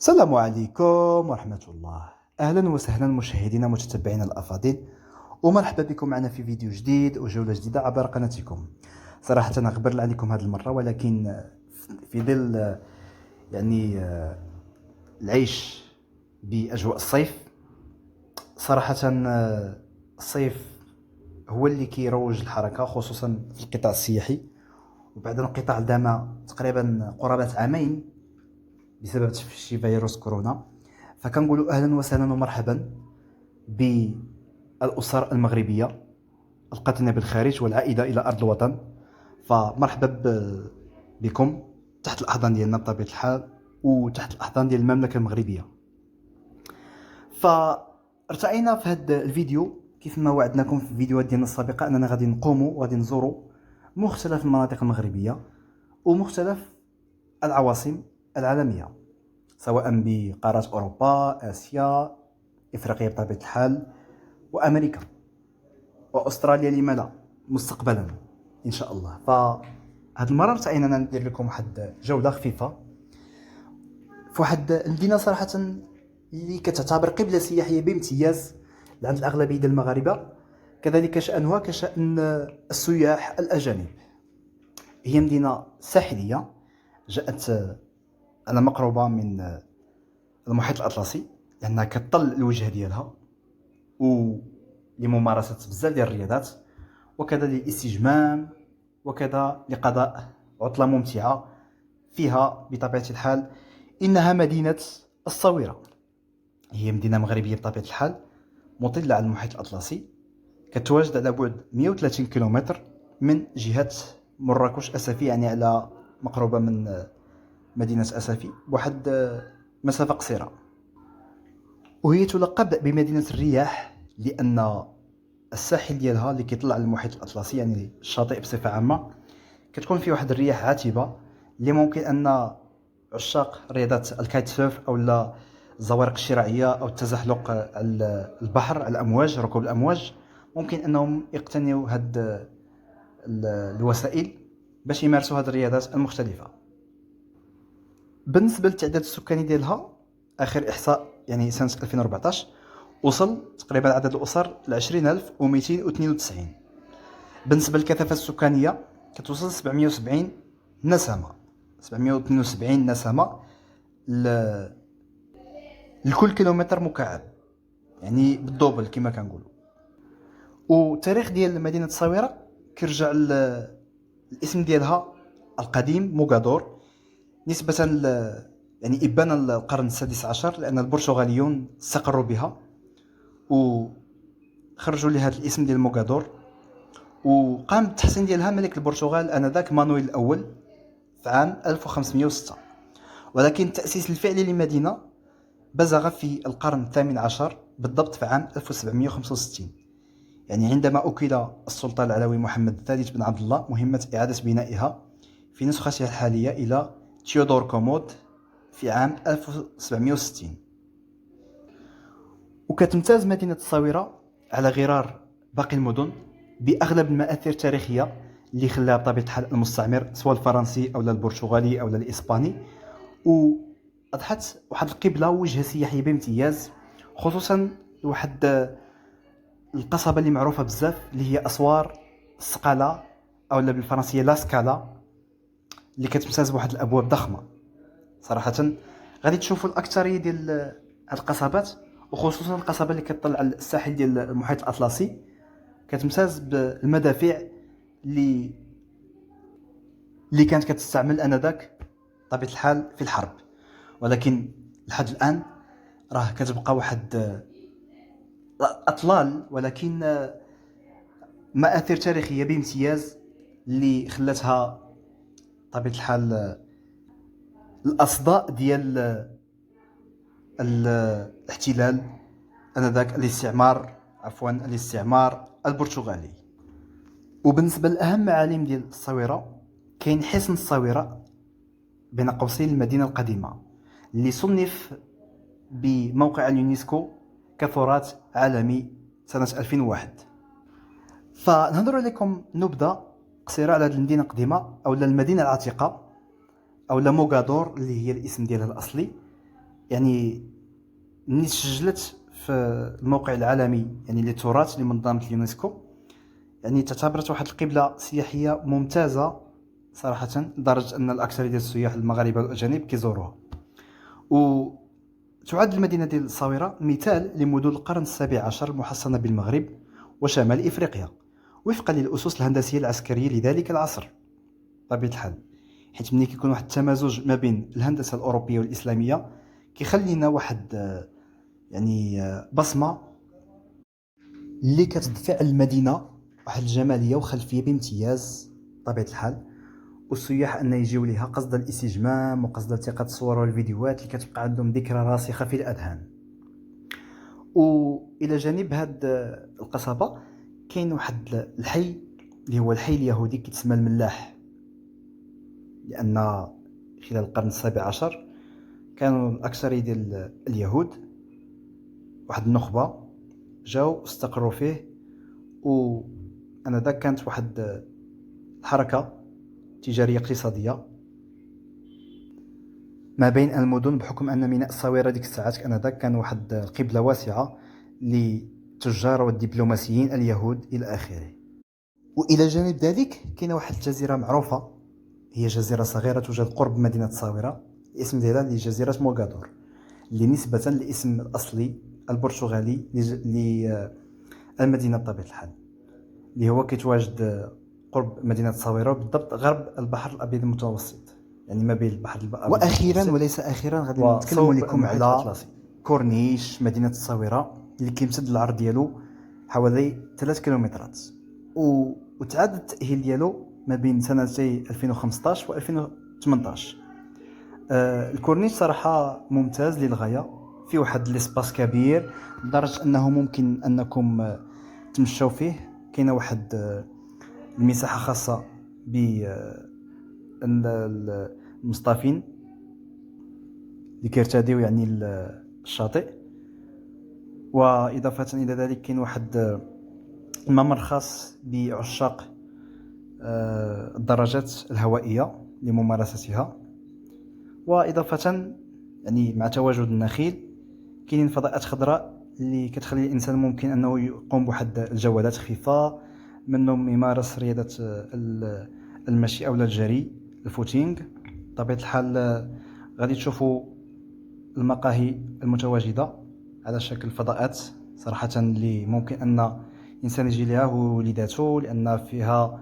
السلام عليكم ورحمة الله. أهلا وسهلا مشاهدينا متتبعينا الأفاضل، ومرحبا بكم معنا في فيديو جديد وجولة جديدة عبر قناتكم. صراحة أنا غبر عليكم هذه المرة، ولكن في ظل العيش بأجواء الصيف. صراحة الصيف هو اللي كيروج الحركة، خصوصا في القطاع السياحي، وبعد انقطاع دام تقريبا قرابة عامين بسبب تفشي فيروس كورونا. فكنقولوا اهلا وسهلا ومرحبا بالاسر المغربيه القاطنه بالخارج والعائده الى ارض الوطن. فمرحبا بكم تحت الاحضان ديالنا بطبيعه الحال، وتحت الاحضان ديال المملكه المغربيه. فارتئينا في هذا الفيديو كيف ما وعدناكم في الفيديوهات ديالنا السابقه اننا غادي نقوموا وغادي نزوروا مختلف المناطق المغربيه ومختلف العواصم العالميه، سواء بقارات أوروبا، آسيا، إفريقيا بطبيعة الحال، وأمريكا وأستراليا لما لا مستقبلا إن شاء الله. فهاد المرة ارتئينا ندير لكم واحد جولة خفيفة في واحد المدينة صراحة اللي كتعتبر قبلة سياحية بامتياز لعند الأغلبية ديال المغاربة، كذلك شأنها كشأن السياح الأجانب. هي مدينة ساحلية جاءت على مقربة من المحيط الأطلسي، لأنها كتطل الوجه ديالها ولممارسة بزاف ديال الرياضات، وكذا للاستجمام، وكذا لقضاء عطلة ممتعة فيها بطبيعة الحال. إنها مدينة الصويرة. هي مدينة مغربية بطبيعة الحال مطلة على المحيط الأطلسي، كتواجد على بعد 130 كيلومتر من جهة مراكش أسفي، يعني على مقربة من مدينة أسفي بواحد مسافة قصيرة. وهي تلقب بمدينة الرياح لأن الساحل ديالها اللي كيطلع على المحيط الأطلسي، يعني الشاطئ بصفة عامة، كتكون فيه واحد الرياح عاتبة اللي ممكن أن عشاق رياضة الكايت سيرف أو لا الزوارق الشراعية أو التزحلق على البحر، على الأمواج، ركوب الأمواج، ممكن أنهم يقتنيوا هاد الوسائل باش يمارسوا هاد الرياضات المختلفة. بالنسبة للتعداد السكاني ديالها، آخر إحصاء يعني سنة 2014 وصل تقريبا عدد الأسر ل 20292. بالنسبة للكثافة السكانية كتوصل 770 نسمة، 772 نسمة لكل كيلومتر مكعب، يعني بالدوبل كما كنقولوا. والتاريخ ديال مدينة الصويرة كيرجع الاسم ديالها القديم موغادور، نسبة يعني إبان القرن السادس عشر، لأن البرتغاليون استقروا بها وخرجوا لهذا الاسم ديال موغادور. وقام بالتحسين ديالها ملك البرتغال آنذاك مانويل الأول في عام 1506، ولكن التأسيس الفعلي للمدينة بزغ في القرن الثامن عشر، بالضبط في عام 1765، يعني عندما أكل السلطان العلوي محمد الثالث بن عبد الله مهمة إعادة بنائها في نسختها الحالية إلى تيودور كومود في عام 1760. وكتمتاز مدينة الصويرة على غرار باقي المدن بأغلب المآثر التاريخية اللي خلاها بطبيعة الحال المستعمر، سواء الفرنسي أو البرتغالي أو الإسباني، وأضحت واحد القبلة وجهة سياحية بامتياز، خصوصا واحد القصبة اللي معروفة بزاف اللي هي أسوار السقالة أو بالفرنسية لا سكالا، اللي كتمتاز بواحد الأبواب ضخمة. صراحة غادي تشوفوا الأكثرية ديال هاد القصبات، وخصوصا القصبة اللي كتطلع على الساحل ديال المحيط الأطلسي، كتمتاز بالمدافع اللي كانت كتستعمل آنذاك بطبيعة الحال في الحرب، ولكن لحد الآن راه كتبقى واحد أطلال، ولكن مآثر تاريخية بامتياز اللي خلاتها بطبيعة الحال الأصداء ديال الاحتلال آنذاك، الاستعمار البرتغالي. وبالنسبة لأهم معالم ديال الصويرة، كاين حصن الصويرة بين قوسين المدينة القديمة، اللي صنف بموقع اليونسكو كتراث عالمي سنة 2001. فنهضر لكم نبذة قصيرة على هذه المدينة القديمة أو المدينة العتيقة أو موغادور اللي هي الاسم ديالها الأصلي. يعني اللي سجلت في الموقع العالمي يعني للتراث لمنظمة اليونسكو، يعني تعتبرت واحد القبلة سياحية ممتازة صراحة، لدرجة أن الأكثرية ديال السياح المغاربة والأجانب كيزوروها. وتعد المدينة ديال الصاورة مثال لمدن القرن السابع عشر المحصنة بالمغرب وشمال إفريقيا وفقا للأسس الهندسية العسكرية لذلك العصر بطبيعة الحال، حيث ملي كيكون واحد التمازج ما بين الهندسة الأوروبية والإسلامية كيخلينا واحد يعني بصمة اللي كتدفع المدينة واحد الجمالية وخلفية بامتياز بطبيعة الحال، والسياح أن يجيو ليها قصد الاستجمام وقصد التقاط الصور والفيديوهات اللي كتبقى عندهم ذكرى راسخة في الأذهان. وإلى جانب هاد القصبة كاين واحد الحي اللي هو الحي اليهودي كيتسمى الملاح، لأن خلال القرن السابع عشر كانوا الأكثرية ديال اليهود واحد النخبة جاو استقروا فيه، وأنذاك كانت واحد الحركة تجارية اقتصادية ما بين المدن، بحكم أن ميناء الصاورة ديك الساعات أنذاك كان واحد القبلة واسعة للتجار والدبلوماسيين اليهود إلى آخره. وإلى جانب ذلك كاينه واحد الجزيرة معروفة، هي جزيرة صغيرة توجد قرب مدينة الصاورة، الاسم ديالها اللي جزيرة موغادور، اللي نسبة للاسم الأصلي البرتغالي للمدينة بطبيعة الحال، اللي هو كيتواجد قرب مدينة الصاورة بالضبط غرب البحر الأبيض المتوسط، يعني ما بين البحر الأبيض. وأخيرا وليس آخرا غادي نتكلم لكم على كورنيش مدينة الصاورة اللي كيمتد العرض ديالو حوالي 3 كيلومترات، وتعاد التأهيل ديالو ما بين سنتي 2015 و 2018. الكورنيش صراحة ممتاز للغاية، في واحد الاسباس كبير لدرجة أنه ممكن أنكم تمشوا فيه. كاينه واحد المساحة خاصة بالمصطافين اللي كيرتديو يعني الشاطئ، وإضافة إلى ذلك كاين واحد الممر خاص بعشاق الدراجات الهوائية لممارستها، وإضافة يعني مع تواجد النخيل كاينين فضاءات خضراء اللي كتخلي الإنسان ممكن أنه يقوم بواحد الجولات خفيفة، منهم يمارس رياضة المشي أو الجري الفوتينغ. بطبيعة الحال غادي تشوفوا المقاهي المتواجدة على شكل فضاءات صراحة، اللي ممكن أن الإنسان يجي لها ووليداته، لأن فيها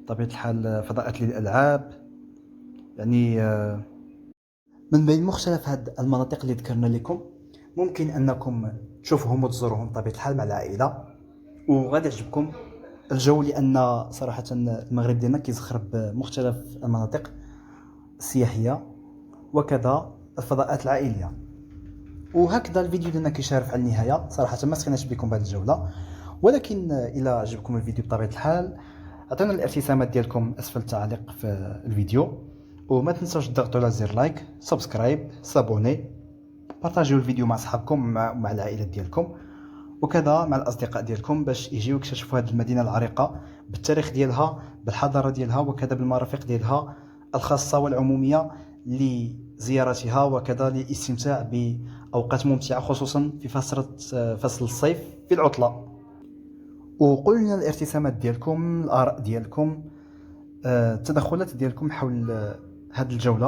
بطبيعة الحال فضاءات للألعاب. يعني من بين مختلف هذه المناطق اللي ذكرنا لكم ممكن أنكم تشوفوهم وتزوروهم بطبيعة الحال مع العائلة، وغادي يعجبكم الجو، لأن صراحة المغرب ديالنا كيزخر بمختلف المناطق السياحية وكذا الفضاءات العائلية. وهكذا الفيديو ديالنا كيشارف على النهاية. صراحة ما سخناش بكم بهذه الجولة، ولكن إلى عجبكم الفيديو بطبيعة الحال عطونا الارتسامات ديالكم أسفل التعليق في الفيديو، وما تنسوش تضغطوا على زر لايك، سبسكرايب، سابوني، بارطاجيو الفيديو مع صحابكم مع العائلة ديالكم وكذا مع الأصدقاء ديالكم، باش يجيو يكتشفوا هذه المدينة العريقة بالتاريخ ديالها، بالحضارة ديالها، وكذا بالمرافق ديالها الخاصة والعمومية لزيارتها، وكذا للاستمتاع بأوقات ممتعة خصوصا في فصل الصيف في العطلة. وقولوا لنا الارتسامات ديالكم، الآراء ديالكم، التدخلات ديالكم حول هذه الجولة.